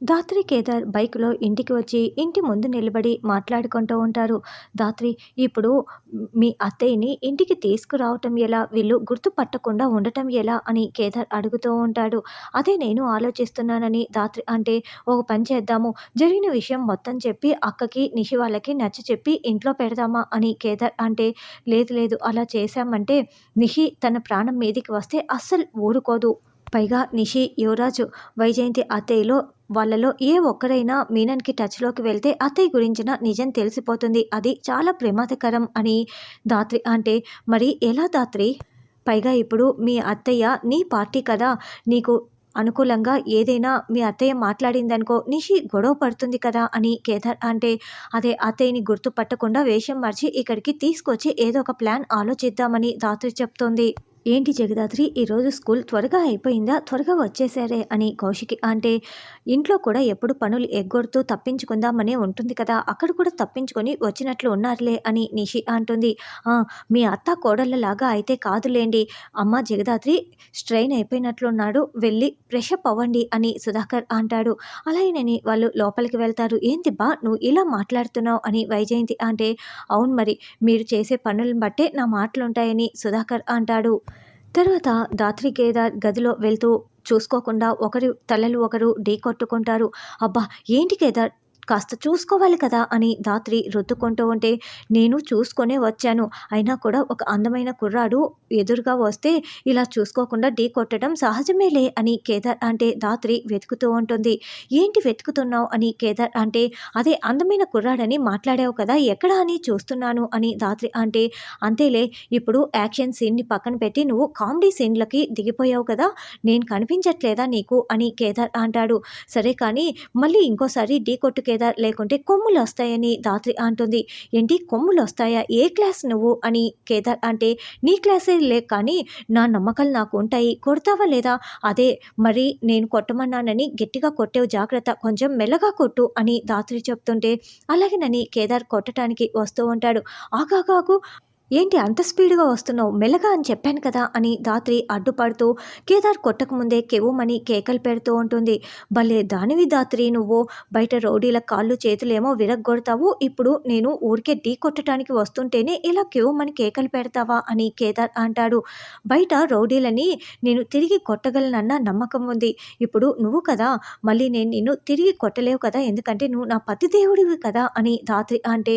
ధాత్రి కేదార్ బైక్‌లో ఇంటికి వచ్చి ఇంటి ముందు నిలబడి మాట్లాడుకుంటూ ఉంటారు. ధాత్రి, ఇప్పుడు మీ అత్తయ్యని ఇంటికి తీసుకురావటం ఎలా? వీళ్ళు గుర్తుపట్టకుండా ఉండటం ఎలా? అని కేదార్ అడుగుతూ ఉంటాడు. అదే నేను ఆలోచిస్తున్నానని ధాత్రి అంటే, ఒక పని చేద్దాము. జరిగిన విషయం మొత్తం చెప్పి అక్కకి, నిషి వాళ్ళకి నచ్చచెప్పి ఇంట్లో పెడదామా అని కేదార్ అంటే, లేదు లేదు అలా చేశామంటే నిషి తన ప్రాణం మీదికి వస్తే అస్సలు ఊరుకోదు. పైగా నిషి, యువరాజు, వైజయంతి అత్తయ్యలో వాళ్ళలో ఏ ఒక్కరైనా మీనన్‌కి టచ్‌లోకి వెళ్తే అత్తయ్య గురించిన నిజం తెలిసిపోతుంది. అది చాలా ప్రమాదకరం అని ధాత్రి అంటే, మరి ఎలా ధాత్రి? పైగా ఇప్పుడు మీ అత్తయ్య నీ పార్టీ కదా! నీకు అనుకూలంగా ఏదైనా మీ అత్తయ్య మాట్లాడిందనుకో నిషి గొడవ పడుతుంది కదా! అని కేదార్ అంటే, అదే అత్తయ్యని గుర్తుపట్టకుండా వేషం మార్చి ఇక్కడికి తీసుకొచ్చి ఏదో ఒక ప్లాన్ ఆలోచిద్దామని ధాత్రి చెప్తోంది. ఏంటి జగదాత్రి, ఈరోజు స్కూల్ త్వరగా అయిపోయిందా? త్వరగా వచ్చేసారే అని కౌశికి అంటే, ఇంట్లో కూడా ఎప్పుడు పనులు ఎగ్గొడుతూ తప్పించుకుందామనే ఉంటుంది కదా! అక్కడ కూడా తప్పించుకొని వచ్చినట్లు ఉన్నారులే అని నిషి అంటుంది. "ఆ! మీ అత్త కోడళ్ళలాగా అయితే కాదులేండి. అమ్మ జగదాత్రి స్ట్రెయిన్ అయిపోయినట్లున్నాడు. వెళ్ళి ఫ్రెషప్ అవ్వండి" అని సుధాకర్ అంటాడు. అలాగేనని వాళ్ళు లోపలికి వెళ్తారు. "ఏంది బా నువ్వు ఇలా మాట్లాడుతున్నావు" అని వైజయంతి అంటే, "అవును మరి, మీరు చేసే పనులను బట్టే నా మాటలుంటాయని" సుధాకర్ అంటాడు. తర్వాత ధాత్రి కేదార్ గదిలో వెళ్తూ చూసుకోకుండా ఒకరి తలలు ఒకరు ఢీకొట్టుకుంటారు. అబ్బా! ఏంటి కేదార్, కాస్త చూసుకోవాలి కదా అని ధాత్రి రుద్దుకుంటూ ఉంటే, నేను చూసుకొనే వచ్చాను. అయినా కూడా ఒక అందమైన కుర్రాడు ఎదురుగా వస్తే ఇలా చూసుకోకుండా ఢీకొట్టడం సహజమేలే అని కేదార్ అంటే, ధాత్రి వెతుకుతూ ఉంటుంది. ఏంటి వెతుకుతున్నావు అని కేదార్ అంటే, అదే అందమైన కుర్రాడని మాట్లాడావు కదా, ఎక్కడ అని చూస్తున్నాను అని ధాత్రి అంటే, అంతేలే, ఇప్పుడు యాక్షన్ సీన్ని పక్కన పెట్టి నువ్వు కామెడీ సీన్లకి దిగిపోయావు కదా, నేను కనిపించట్లేదా నీకు అని కేదార్ అంటాడు. సరే కానీ మళ్ళీ ఇంకోసారి ఢీకొట్టు కేదార్, లేకుంటే కొమ్ములొస్తాయని ధాత్రి అంటుంది. ఏంటి కొమ్ములొస్తాయా? ఏ క్లాస్ నువ్వు అని కేదార్ అంటే, నీ క్లాసే లే కానీ నా నమ్మకాలు నాకు ఉంటాయి. కొడతావా లేదా? అదే మరి నేను కొట్టమన్నానని గట్టిగా కొట్టావు, జాగ్రత్త, కొంచెం మెల్లగా కొట్టు అని ధాత్రి చెప్తుంటే, అలాగేనని కేదార్ కొట్టడానికి వస్తూ ఉంటాడు. ఆగాగాగు, ఏంటి అంత స్పీడ్‌గా వస్తున్నావు? మెల్లగా అని చెప్పాను కదా అని ధాత్రి అడ్డుపడుతూ కేదార్ కొట్టకముందే కెవ్వుమని కేకలు పెడుతూ ఉంటుంది. భలే దానివి ధాత్రి నువ్వు. బయట రౌడీల కాళ్ళు చేతులేమో విరగ్గొడతావు. ఇప్పుడు నేను ఊరికే ఢీ కొట్టడానికి వస్తుంటేనే ఇలా కెవ్వుమని కేకలు పెడతావా అని కేదార్ అంటాడు. బయట రౌడీలని నేను తిరిగి కొట్టగలనన్న నమ్మకం ఉంది. ఇప్పుడు నువ్వు కదా, మళ్ళీ నేను నిన్ను తిరిగి కొట్టలేవు కదా, ఎందుకంటే నువ్వు నా పతిదేవుడివి కదా అని ధాత్రి అంటే,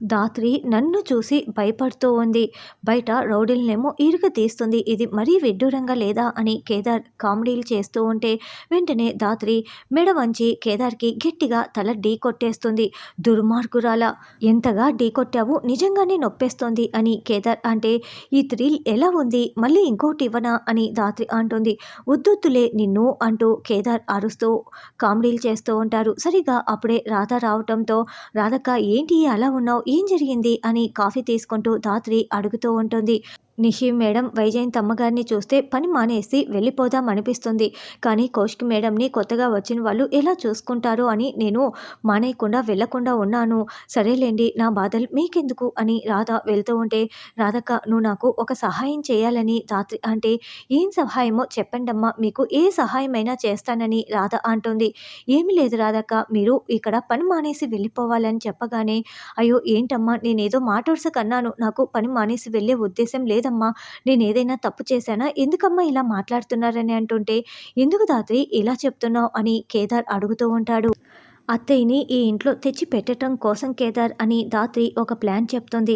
ధాత్రి నన్ను చూసి భయపడుతూ ఉంది. బయట రౌడీలనేమో తీస్తుంది. ఇది మరీ విడ్డూరంగా లేదా అని కేదార్ కామెడీలు చేస్తూ ఉంటే, వెంటనే ధాత్రి మెడ వంచి కేదార్కి గట్టిగా తల ఢీ కొట్టేస్తుంది. దుర్మార్గురాల, ఎంతగా ఢీ కొట్టావు, నిజంగానే నొప్పేస్తోంది అని కేదార్ అంటే, ఈ థ్రిల్ ఎలా ఉంది, మళ్ళీ ఇంకోటి ఇవ్వనా అని ధాత్రి అంటుంది. వద్దొద్దులే నిన్ను అంటూ కేదార్ అరుస్తూ కామెడీలు చేస్తూ ఉంటారు. సరిగా అప్పుడే రాధ రావటంతో, రాధక్క ఏంటి అలా ఉన్నావు, ఏం జరిగింది అని కాఫీ తీసుకుంటూ ధాత్రి అడుగుతూ ఉంటుంది. నిషి మేడం వైజయంతి అమ్మగారిని చూస్తే పని మానేసి వెళ్ళిపోదాం అనిపిస్తుంది. కానీ కౌశిక్ మేడంని కొత్తగా వచ్చిన వాళ్ళు ఎలా చూసుకుంటారో అని నేను మానేయకుండా వెళ్ళకుండా ఉన్నాను. సరేలేండి, నా బాధలు మీకెందుకు అని రాధ వెళ్తూ ఉంటే, రాధక్క నువ్వు నాకు ఒక సహాయం చేయాలని ధాత్రి అంటే, ఏం సహాయమో చెప్పండమ్మా, మీకు ఏ సహాయమైనా చేస్తానని రాధ అంటుంది. ఏమీ లేదు రాధక్క, మీరు ఇక్కడ పని మానేసి వెళ్ళిపోవాలని చెప్పగానే, అయ్యో ఏంటమ్మా, నేనేదో మాట వరుసకు అన్నాను, నాకు పని మానేసి వెళ్ళే ఉద్దేశం లేదమ్మా, నేనేదైనా తప్పు చేశానా, ఎందుకమ్మా ఇలా మాట్లాడుతున్నారని అంటుంటే, ఎందుకు ధాత్రి ఇలా చెప్తున్నావు అని కేదార్ అడుగుతూ ఉంటాడు. అత్తయ్యని ఈ ఇంట్లో తెచ్చి పెట్టడం కోసం కేదార్ అని ధాత్రి ఒక ప్లాన్ చెప్తుంది.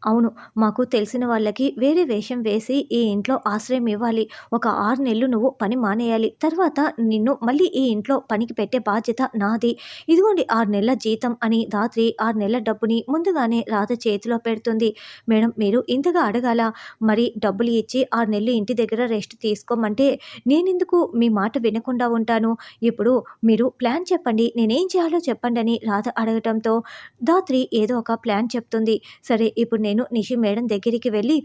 అవును, మాకు తెలిసిన వాళ్ళకి వేరే వేషం వేసి ఈ ఇంట్లో ఆశ్రయం ఇవ్వాలి. ఒక 6 నెలలు నువ్వు పని మానేయాలి. తర్వాత నిన్ను మళ్ళీ ఈ ఇంట్లో పనికి పెట్టే బాధ్యత నాది. ఇదిగోండి 6 నెలల జీతం అని ధాత్రి 6 నెలల డబ్బుని ముందుగానే రాధ చేతిలో పెడుతుంది. మేడం, మీరు ఇంతగా అడగాల, మరి డబ్బులు ఇచ్చి 6 నెలలు ఇంటి దగ్గర రెస్ట్ తీసుకోమంటే నేనెందుకు మీ మాట వినకుండా ఉంటాను. ఇప్పుడు మీరు ప్లాన్ చెప్పండి, నేనేం చేయాలో చెప్పండి అని రాధ అడగటంతో ధాత్రి ఏదో ఒక ప్లాన్ చెప్తుంది. సరే, ఇప్పుడు నేను నిషి మేడం దగ్గరికి వెళ్ళి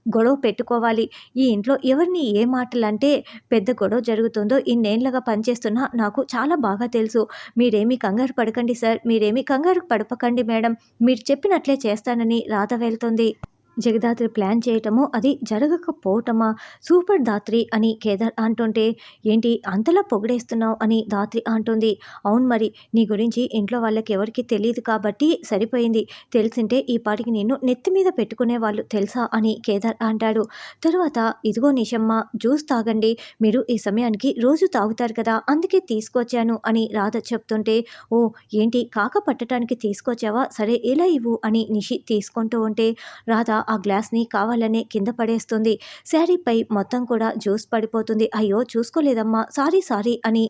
గొడవ పెట్టుకోవాలి. ఈ ఇంట్లో ఎవరిని ఏ మాటలంటే పెద్ద గొడవ జరుగుతుందో ఇన్నేళ్లుగా పనిచేస్తున్నా నాకు చాలా బాగా తెలుసు. మీరేమీ కంగారు పడకండి సార్, మీరేమీ కంగారు పడపకండి మేడం, మీరు చెప్పినట్లే చేస్తానని రాధ వెళ్తుంది. జగదాత్రి ప్లాన్ చేయటము అది జరగకపోవటమా? సూపర్ దాత్రి అని కేదార్ అంటుంటే, ఏంటి అంతలా పొగిడేస్తున్నావు అని దాత్రి అంటుంది. అవును మరి, నీ గురించి ఇంట్లో వాళ్ళకి ఎవరికీ తెలీదు కాబట్టి సరిపోయింది. తెలిసింటే ఈ పాటికి నిన్ను నెత్తి మీద పెట్టుకునేవాళ్ళు తెలుసా అని కేదార్ అంటాడు. తర్వాత ఇదిగో నిషమ్మ, జ్యూస్ తాగండి, మీరు ఈ సమయానికి రోజు తాగుతారు కదా, అందుకే తీసుకొచ్చాను అని రాధ చెప్తుంటే, ఓ ఏంటి కాక పట్టడానికి తీసుకొచ్చావా, సరే ఇలా ఇవ్వు అని నిషి తీసుకుంటూ ఉంటే రాధ ఆ గ్లాస్ని కావాలనే కింద పడేస్తుంది. శారీపై మొత్తం కూడా జ్యూస్ పడిపోతుంది. అయ్యో చూసుకోలేదమ్మా, సారీ సారీ అని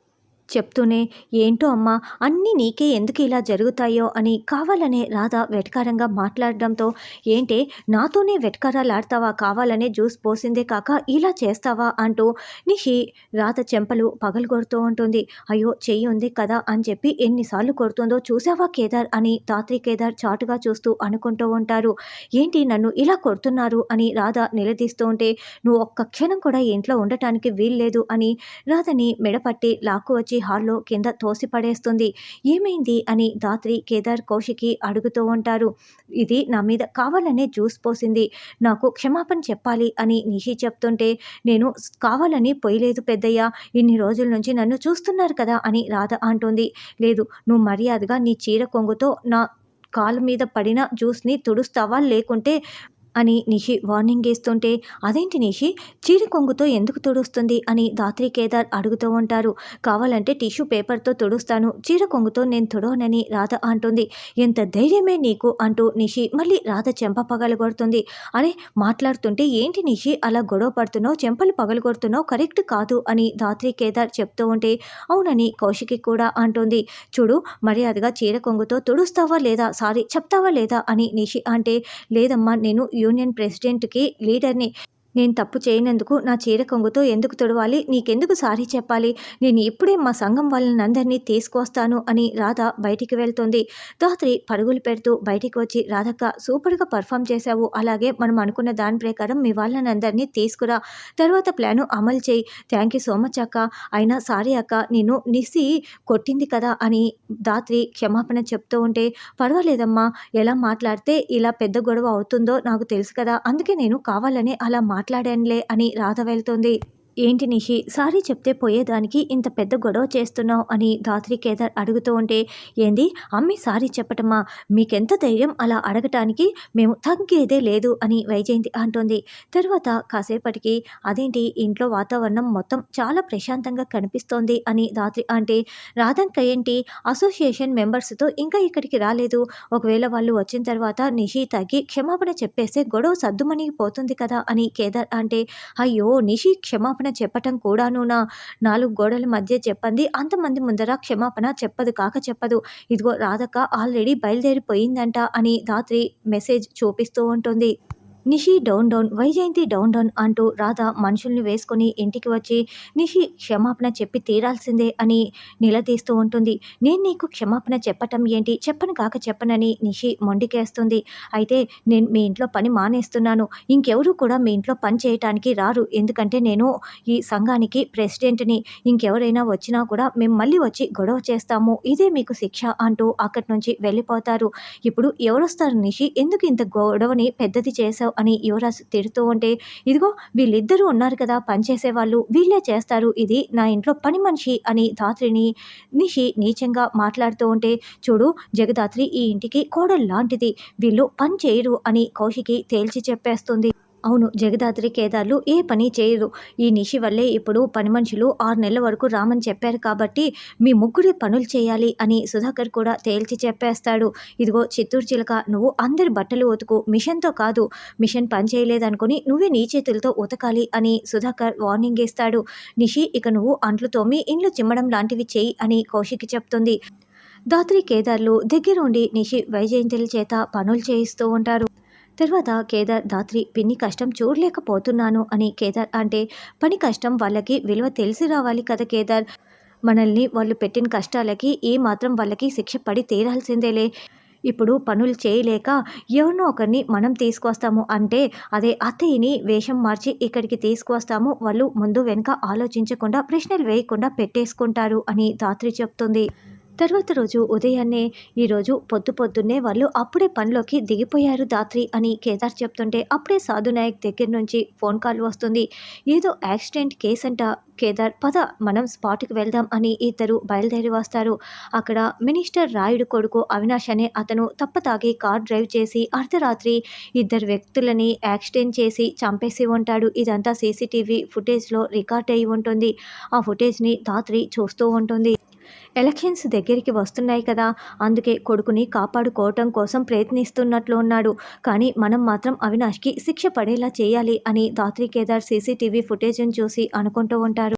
చెప్తూనే, ఏంటో అమ్మా, అన్నీ నీకే ఎందుకు ఇలా జరుగుతాయో అని కావాలనే రాధ వెటకారంగా మాట్లాడడంతో, ఏంటే నాతోనే వెటకారాలాడతావా, కావాలనే జ్యూస్ పోసిందే కాక ఇలా చేస్తావా అంటూ నిషి రాధ చెంపలు పగలగొడుతూ ఉంటుంది. అయ్యో చెయ్యి ఉంది కదా అని చెప్పి ఎన్నిసార్లు కొడుతుందో చూసావా కేదార్ అని ధాత్రి కేదార్ చాటుగా చూస్తూ అనుకుంటూ ఉంటారు. ఏంటి నన్ను ఇలా కొడుతున్నారు అని రాధ నిలదీస్తూ ఉంటే, నువ్వు ఒక్క క్షణం కూడా ఇంట్లో ఉండటానికి వీల్లేదు అని రాధని మెడపట్టి లాక్కు వచ్చి హాల్లో కింద తోసిపడేస్తుంది. ఏమైంది అని ధాత్రి కేదార్ కౌశికి అడుగుతూ ఉంటారు. ఇది నా మీద కావాలనే జ్యూస్ పోసింది, నాకు క్షమాపణ చెప్పాలి అని నిషి చెప్తుంటే, నేను కావాలని పోయలేదు పెద్దయ్య, ఇన్ని రోజుల నుంచి నన్ను చూస్తున్నారు కదా అని రాధ అంటుంది. లేదు, నువ్వు మర్యాదగా నీ చీర కొంగుతో నా కాలు మీద పడిన జ్యూస్ని తుడుస్తావా, లేకుంటే అని నిషి వార్నింగ్ ఇస్తుంటే, అదేంటి నిషి చీర కొంగుతో ఎందుకు తుడుస్తుంది అని ధాత్రి కేదార్ అడుగుతూ ఉంటారు. కావాలంటే టిష్యూ పేపర్తో తుడుస్తాను, చీర కొంగుతో నేను తుడవనని రాధ అంటుంది. ఎంత ధైర్యమే నీకు అంటూ నిషి మళ్ళీ రాధ చెంప పగలగొడుతుంది. అరే మాట్లాడుతుంటే ఏంటి నిషి అలా గొడవ పడుతున్నావు, చెంపలు పగలగొడుతున్నావు, కరెక్ట్ కాదు అని ధాత్రి కేదార్ చెప్తూ ఉంటే, అవునని కౌశికి కూడా అంటుంది. చూడు మర్యాదగా చీర కొంగుతో తుడుస్తావా లేదా, సారీ చెప్తావా లేదా అని నిషి అంటే, లేదమ్మా నేను యూనియన్ ప్రెసిడెంట్‌కి లీడర్‌ని, నేను తప్పు చేయనందుకు నా చీర కొంగుతో ఎందుకు తుడవాలి, నీకెందుకు సారీ చెప్పాలి, నేను ఇప్పుడే మా సంఘం వాళ్ళనందరినీ తీసుకొస్తాను అని రాధ బయటికి వెళ్తుంది. ధాత్రి పరుగులు పెడుతూ బయటికి వచ్చి, రాధక్క సూపర్‌గా పర్ఫామ్ చేశావు, అలాగే మనం అనుకున్న దాని ప్రకారం మీ వాళ్ళనందరినీ తీసుకురా, తర్వాత ప్లాను అమలు చేయి, థ్యాంక్ యూ సో మచ్ అక్క, అయినా సారీ అక్క, నేను నిసి కొట్టింది కదా అని ధాత్రి క్షమాపణ చెప్తూ ఉంటే, పర్వాలేదమ్మా, ఎలా మాట్లాడితే ఇలా పెద్ద గొడవ అవుతుందో నాకు తెలుసు కదా, అందుకే నేను కావాలనే అలా మాట్లాడానులే అని రాధ వెళ్తుంది. ఏంటి నిషి సారీ చెప్తే పోయేదానికి ఇంత పెద్ద గొడవ చేస్తున్నావు అని ధాత్రి కేదార్ అడుగుతూ ఉంటే, ఏంది అమ్మి సారీ చెప్పటమా, మీకెంత ధైర్యం అలా అడగటానికి, మేము తగ్గేదే లేదు అని వైజయంతి అంటుంది. తర్వాత కాసేపటికి, అదేంటి ఇంట్లో వాతావరణం మొత్తం చాలా ప్రశాంతంగా కనిపిస్తోంది అని ధాత్రి అంటే, రాధంక ఏంటి అసోసియేషన్ మెంబర్స్తో ఇంకా ఇక్కడికి రాలేదు, ఒకవేళ వాళ్ళు వచ్చిన తర్వాత నిషి తగ్గి క్షమాపణ చెప్పేస్తే గొడవ సద్దుమణిగిపోతుంది కదా అని కేదార్ అంటే, అయ్యో నిషి క్షమాపణ చెప్పటం కూడానునా, 4 గోడల మధ్య చెప్పంది అంతమంది ముందర క్షమాపణ చెప్పదు కాక చెప్పదు, ఇదిగో రాధక్క ఆల్రెడీ బయలుదేరిపోయిందంట అని ధాత్రి మెసేజ్ చూపిస్తూ ఉంటుంది. Nishi down down, Vyjayanthi down down అంటూ రాధ మనుషుల్ని వేసుకొని ఇంటికి వచ్చి, నిషి క్షమాపణ చెప్పి తీరాల్సిందే అని నిలదీస్తూ ఉంటుంది. నేను నీకు క్షమాపణ చెప్పటం ఏంటి, చెప్పను కాక చెప్పనని నిషి మొండికేస్తుంది. అయితే నేను మీ ఇంట్లో పని మానేస్తున్నాను, ఇంకెవరూ కూడా మీ ఇంట్లో పని చేయటానికి రారు, ఎందుకంటే నేను ఈ సంఘానికి ప్రెసిడెంట్ని, ఇంకెవరైనా వచ్చినా కూడా మేము మళ్ళీ వచ్చి గొడవ చేస్తాము, ఇదే మీకు శిక్ష అంటూ అక్కడి నుంచి వెళ్ళిపోతారు. ఇప్పుడు ఎవరొస్తారు నిషి, ఎందుకు ఇంత గొడవని పెద్దది చేశావు అని యువరాజ్ తిడుతూ ఉంటే, ఇదిగో వీళ్ళిద్దరూ ఉన్నారు కదా పనిచేసేవాళ్ళు, వీళ్ళే చేస్తారు, ఇది నా ఇంట్లో పని మనిషి అని ధాత్రిని నిషి నీచంగా మాట్లాడుతూ ఉంటే, చూడు జగదాత్రి ఈ ఇంటికి కోడలు లాంటిది, వీళ్ళు పని చేయరు అని కౌశికి తేల్చి చెప్పేస్తుంది. అవును, జగదాత్రి కేదార్లు ఏ పని చేయరు, ఈ నిషి వల్లే ఇప్పుడు పని మనుషులు 6 నెలల వరకు రామని చెప్పారు కాబట్టి మీ ముగ్గురి పనులు చేయాలి అని సుధాకర్ కూడా తేల్చి చెప్పేస్తాడు. ఇదిగో చిత్తూరు చిలక, నువ్వు అందరి బట్టలు ఉతుకు, మిషన్తో కాదు, మిషన్ పని చేయలేదనుకుని నువ్వే నీ చేతులతో ఉతకాలి అని సుధాకర్ వార్నింగ్ ఇస్తాడు. నిషి ఇక నువ్వు అంట్లు తోమి ఇండ్లు చిమ్మడం లాంటివి చేయి అని కౌశికి చెప్తుంది. ధాత్రి కేదార్లు దగ్గరుండి నిషి వైజయంతుల చేత పనులు చేయిస్తూ ఉంటారు. తర్వాత కేదార్ ధాత్రి పిన్ని కష్టం చూడలేకపోతున్నాను అని కేదార్ అంటే, పని కష్టం వాళ్ళకి విలువ తెలిసి రావాలి కదా కేదార్, మనల్ని వాళ్ళు పెట్టిన కష్టాలకి ఏ మాత్రం వాళ్ళకి శిక్ష పడి తీరాల్సిందేలే, ఇప్పుడు పనులు చేయలేక ఎవరినో ఒకరిని మనం తీసుకొస్తాము అంటే, అదే అత్తయ్యని వేషం మార్చి ఇక్కడికి తీసుకొస్తాము, వాళ్ళు ముందు వెనుక ఆలోచించకుండా ప్రశ్నలు వేయకుండా పెట్టేసుకుంటారు అని ధాత్రి చెప్తుంది. తర్వాత రోజు ఉదయాన్నే ఈరోజు పొద్దున్నే వాళ్ళు అప్పుడే పనిలోకి దిగిపోయారు ధాత్రి అని కేదార్ చెప్తుంటే అప్పుడే సాధు నాయక్ దగ్గర నుంచి ఫోన్ కాల్ వస్తుంది. ఏదో యాక్సిడెంట్ కేస్ అంట. కేదార్ పద మనం స్పాట్కి వెళ్దాం అని ఇద్దరు బయలుదేరి వస్తారు. అక్కడ మినిస్టర్ రాయుడు కొడుకు అవినాష్ అనే అతను తప్పతాగి కార్ డ్రైవ్ చేసి అర్ధరాత్రి ఇద్దరు వ్యక్తులని యాక్సిడెంట్ చేసి చంపేసి ఉంటాడు. ఇదంతా సీసీటీవీ ఫుటేజ్లో రికార్డ్ అయి ఉంటుంది. ఆ ఫుటేజ్ని ధాత్రి చూస్తూ ఉంటుంది. ఎలక్షన్స్ దగ్గరికి వస్తున్నాయి కదా, అందుకే కొడుకుని కాపాడుకోవటం కోసం ప్రయత్నిస్తున్నట్లు ఉన్నాడు. కానీ మనం మాత్రం అవినాష్కి శిక్ష పడేలా చేయాలి అని ధాత్రి కేదార్ సీసీటీవీ ఫుటేజ్ని చూసి అనుకుంటూ ఉంటారు.